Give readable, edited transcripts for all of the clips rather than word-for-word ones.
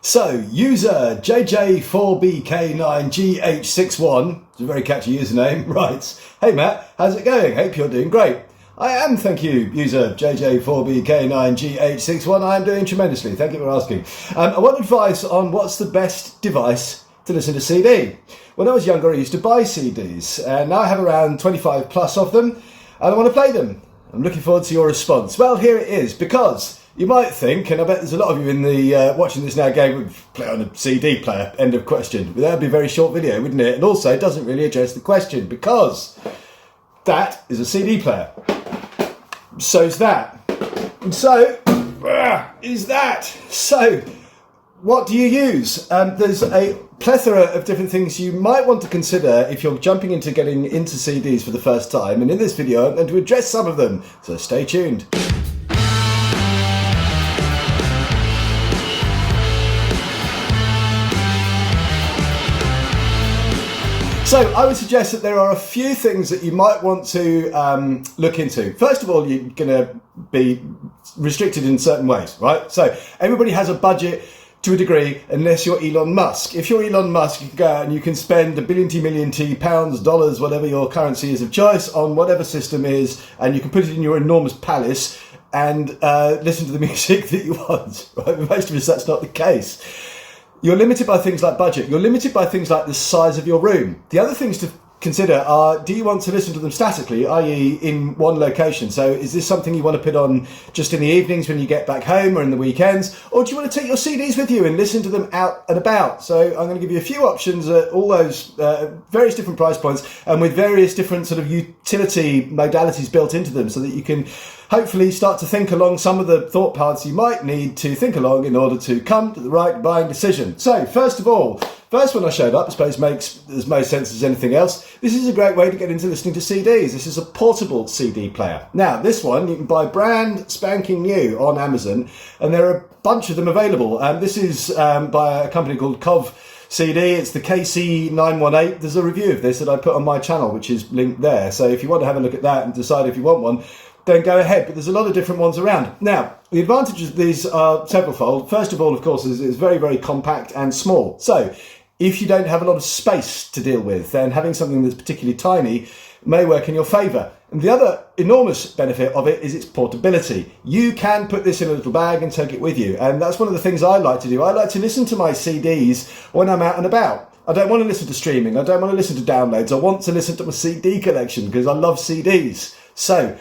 So, user JJ4BK9GH61, it's a very catchy username, writes, "Hey Matt, how's it going? Hope you're doing great." I am, thank you, user JJ4BK9GH61. I am doing tremendously, thank you for asking. I want advice on what's the best device to listen to CD. When I was younger, I used to buy CDs, and now I have around 25 plus of them, and I want to play them. I'm looking forward to your response. Well, here it is, because you might think, and I bet there's a lot of you in the watching this now going, would play on a CD player, end of question. But that would be a very short video, wouldn't it? And also, it doesn't really address the question, because that is a CD player. So's that. And so, is that. So, what do you use? There's a plethora of different things you might want to consider if you're jumping into getting into CDs for the first time. And in this video, I'm going to address some of them. So stay tuned. So I would suggest that there are a few things that you might want to look into. First of all, you're going to be restricted in certain ways, right? So everybody has a budget to a degree, unless you're Elon Musk. If you're Elon Musk, you can go out and you can spend a billion pounds, dollars, whatever your currency is of choice, on whatever system is, and you can put it in your enormous palace and listen to the music that you want. Right? But most of us, that's not the case. You're limited by things like budget. You're limited by things like the size of your room. The other things to consider are, do you want to listen to them statically, i.e. in one location? So is this something you want to put on just in the evenings when you get back home or in the weekends? Or do you want to take your CDs with you and listen to them out and about? So I'm going to give you a few options at all those various different price points and with various different sort of utility modalities built into them, so that you can hopefully start to think along some of the thought paths you might need to think along in order to come to the right buying decision. So first of all, first one I showed up, I suppose makes as most sense as anything else. This is a great way to get into listening to CDs. This is a portable CD player. Now, this one you can buy brand spanking new on Amazon, and there are a bunch of them available. This is by a company called Cov CD. It's the KC918. There's a review of this that I put on my channel, which is linked there. So if you want to have a look at that and decide if you want one, then go ahead. But there's a lot of different ones around. Now, the advantages of these are severalfold. First of all, of course, is it's very, very compact and small. So if you don't have a lot of space to deal with, then having something that's particularly tiny may work in your favour. And the other enormous benefit of it is its portability. You can put this in a little bag and take it with you. And that's one of the things I like to do. I like to listen to my CDs when I'm out and about. I don't want to listen to streaming. I don't want to listen to downloads. I want to listen to my CD collection because I love CDs. So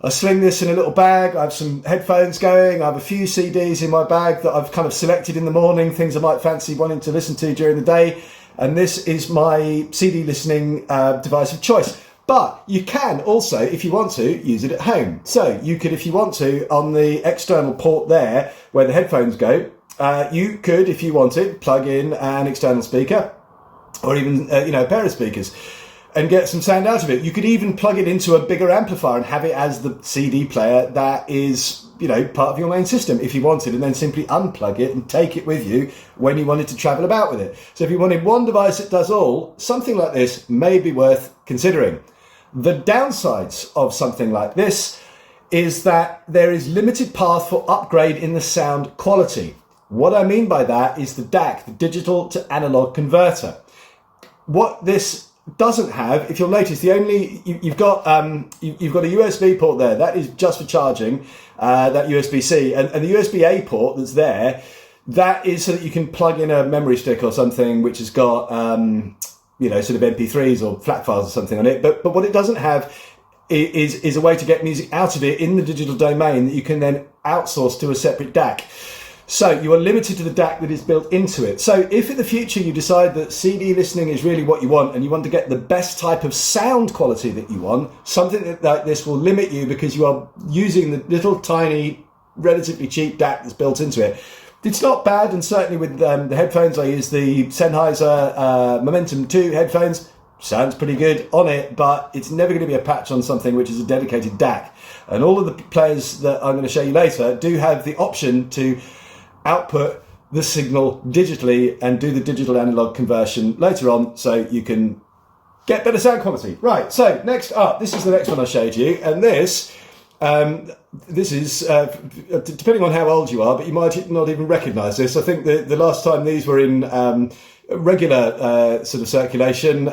I sling this in a little bag. I have some headphones going. I have a few CDs in my bag that I've kind of selected in the morning, things I might fancy wanting to listen to during the day. And this is my CD listening device of choice. But you can also, if you want to, use it at home. So you could, if you want to, on the external port there where the headphones go, you could, if you wanted, plug in an external speaker or even a pair of speakers and get some sound out of it. You could even plug it into a bigger amplifier and have it as the CD player that is, part of your main system if you wanted, and then simply unplug it and take it with you when you wanted to travel about with it. So if you wanted one device that does all, something like this may be worth considering. The downsides of something like this is that there is limited path for upgrade in the sound quality. What I mean by that is the DAC, the digital to analog converter. What this doesn't have, if you'll notice, you've got a USB port there that is just for charging, that USB-C, and the USB-A port that's there, that is so that you can plug in a memory stick or something which has got sort of MP3s or flat files or something on it. But what it doesn't have is a way to get music out of it in the digital domain that you can then outsource to a separate DAC. So you are limited to the DAC that is built into it. So if in the future you decide that CD listening is really what you want and you want to get the best type of sound quality that you want, something like this will limit you because you are using the little tiny, relatively cheap DAC that's built into it. It's not bad, and certainly with the headphones, I use the Sennheiser Momentum 2 headphones. Sounds pretty good on it, but it's never going to be a patch on something which is a dedicated DAC. And all of the players that I'm going to show you later do have the option to output the signal digitally and do the digital analog conversion later on, so you can get better sound quality. Right, so next up, this is the next one I showed you, and this This is, depending on how old you are, but you might not even recognise this. I think the last time these were in regular sort of circulation,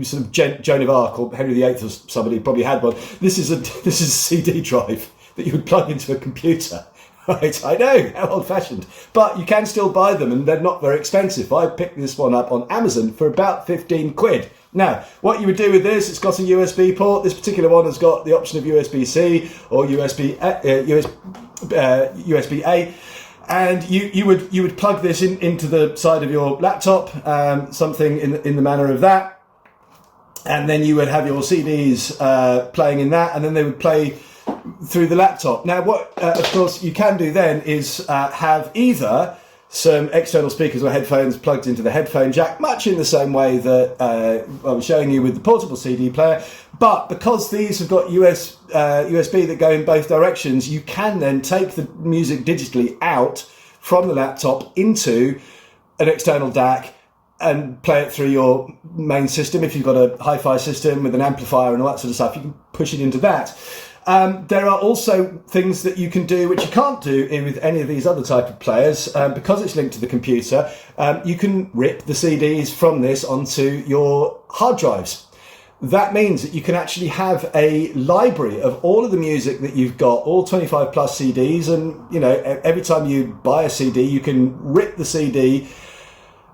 sort of Joan of Arc or Henry VIII or somebody probably had one. This is a CD drive that you would plug into a computer. Right, I know, how old-fashioned. But you can still buy them, and they're not very expensive. I picked this one up on Amazon for about 15 quid. Now, what you would do with this, it's got a USB port. This particular one has got the option of USB-C or USB-A. And you would plug this into the side of your laptop, something in the manner of that. And then you would have your CDs playing in that, and then they would play through the laptop. Now, what of course you can do then is have either some external speakers or headphones plugged into the headphone jack, much in the same way that I was showing you with the portable CD player. But because these have got USB that go in both directions, you can then take the music digitally out from the laptop into an external DAC and play it through your main system. If you've got a hi-fi system with an amplifier and all that sort of stuff, you can push it into that. There are also things that you can do which you can't do with any of these other type of players. Because it's linked to the computer, you can rip the CDs from this onto your hard drives. That means that you can actually have a library of all of the music that you've got, all 25 plus CDs, and every time you buy a CD, you can rip the CD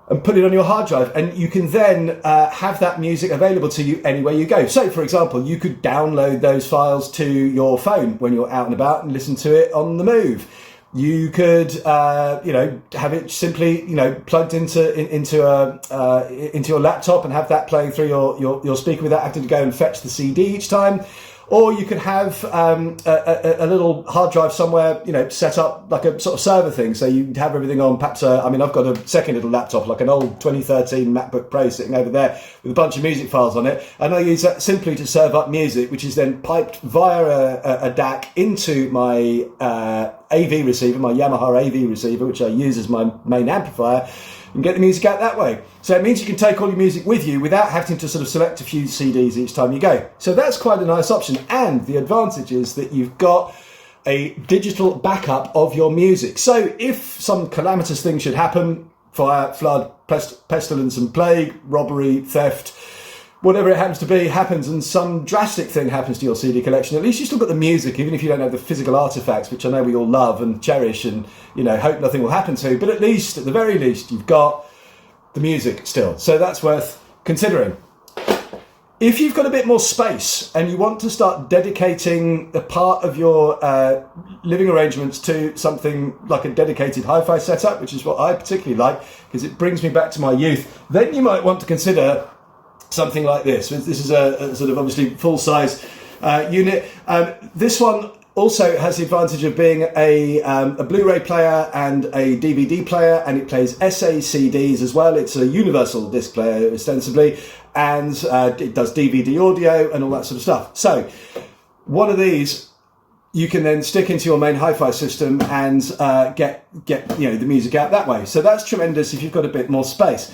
and put it on your hard drive, and you can then have that music available to you anywhere you go. So, for example, you could download those files to your phone when you're out and about and listen to it on the move. You could, have it simply, plugged into your laptop and have that playing through your speaker without having to go and fetch the CD each time. Or you could have a little hard drive somewhere, set up like a sort of server thing. So you have everything on perhaps, I've got a second little laptop, like an old 2013 MacBook Pro sitting over there with a bunch of music files on it. And I use that simply to serve up music, which is then piped via a DAC into my AV receiver, my Yamaha AV receiver, which I use as my main amplifier, and get the music out that way. So it means you can take all your music with you without having to sort of select a few CDs each time you go. So that's quite a nice option. And the advantage is that you've got a digital backup of your music. So if some calamitous thing should happen, fire, flood, pestilence and plague, robbery, theft, whatever it happens to be happens, and some drastic thing happens to your CD collection, at least you've still got the music, even if you don't have the physical artifacts, which I know we all love and cherish and, hope nothing will happen to. But at the very least, you've got the music still. So that's worth considering. If you've got a bit more space and you want to start dedicating a part of your living arrangements to something like a dedicated hi-fi setup, which is what I particularly like because it brings me back to my youth, then you might want to consider something like this. This is a sort of obviously full-size unit. This one also has the advantage of being a Blu-ray player and a DVD player, and it plays SACDs as well. It's a universal disc player, ostensibly, and it does DVD audio and all that sort of stuff. So one of these you can then stick into your main hi-fi system and get the music out that way. So that's tremendous if you've got a bit more space.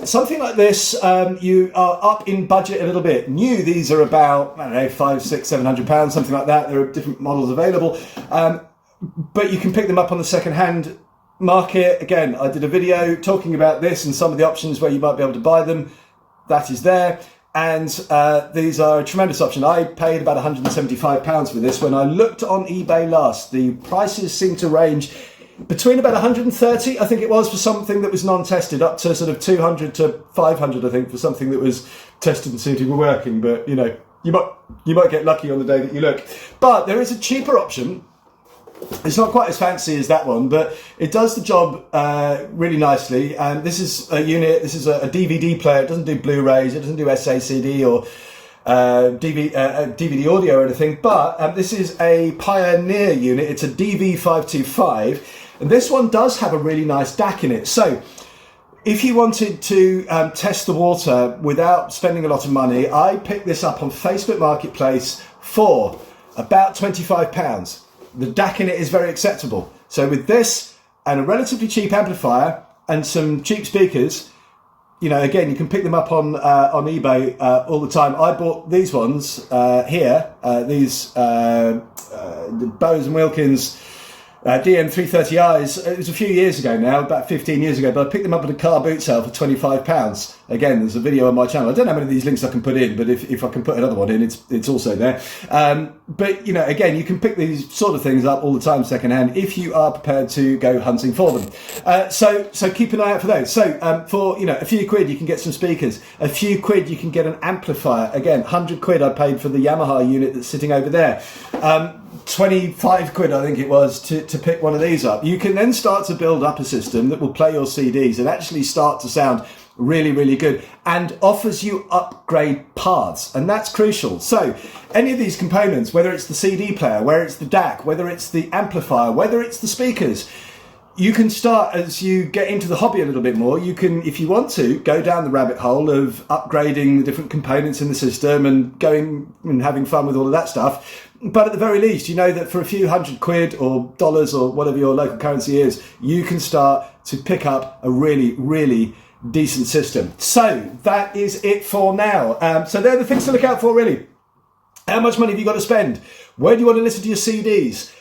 Something like this, you are up in budget a little bit. New, these are about, £500, £600, £700, something like that. There are different models available. But you can pick them up on the second-hand market. Again, I did a video talking about this and some of the options where you might be able to buy them. That is there. And these are a tremendous option. I paid about £175 for this. When I looked on eBay last, the prices seem to range between about 130, I think it was, for something that was non-tested, up to sort of 200 to 500, I think, for something that was tested and seemed to be working. But, you might get lucky on the day that you look. But there is a cheaper option. It's not quite as fancy as that one, but it does the job really nicely. And this is a unit, this is a DVD player. It doesn't do Blu-rays, it doesn't do SACD or DVD audio or anything, but this is a Pioneer unit. It's a DV525, and this one does have a really nice DAC in it. So if you wanted to test the water without spending a lot of money, I picked this up on Facebook Marketplace for about £25. The DAC in it is very acceptable. So with this and a relatively cheap amplifier and some cheap speakers, you know, again, you can pick them up on eBay all the time. I bought these ones here, these Bowes and Wilkins DM330Is. It was a few years ago now, about 15 years ago, but I picked them up at a car boot sale for £25. Again, there's a video on my channel. I don't know how many of these links I can put in, but if I can put another one in, it's also there. But, you know, again, you can pick these sort of things up all the time secondhand if you are prepared to go hunting for them. So keep an eye out for those. So for, you know, a few quid, you can get some speakers. A few quid, you can get an amplifier. Again, 100 quid I paid for the Yamaha unit that's sitting over there. 25 quid, I think it was, to pick one of these up. You can then start to build up a system that will play your CDs and actually start to sound really, really good and offers you upgrade paths. And that's crucial. So any of these components, whether it's the CD player, whether it's the DAC, whether it's the amplifier, whether it's the speakers, you can start, as you get into the hobby a little bit more, you can, if you want to, go down the rabbit hole of upgrading the different components in the system and going and having fun with all of that stuff. But at the very least, you know that for a few hundred quid or dollars or whatever your local currency is, you can start to pick up a really, really decent system. So that is it for now. So they're the things to look out for, really. How much money have you got to spend? Where do you want to listen to your CDs?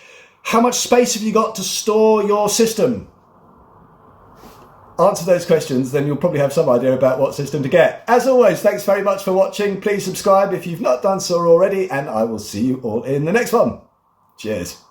How much space have you got to store your system? Answer those questions, then you'll probably have some idea about what system to get. As always, thanks very much for watching. Please subscribe if you've not done so already, and I will see you all in the next one. Cheers.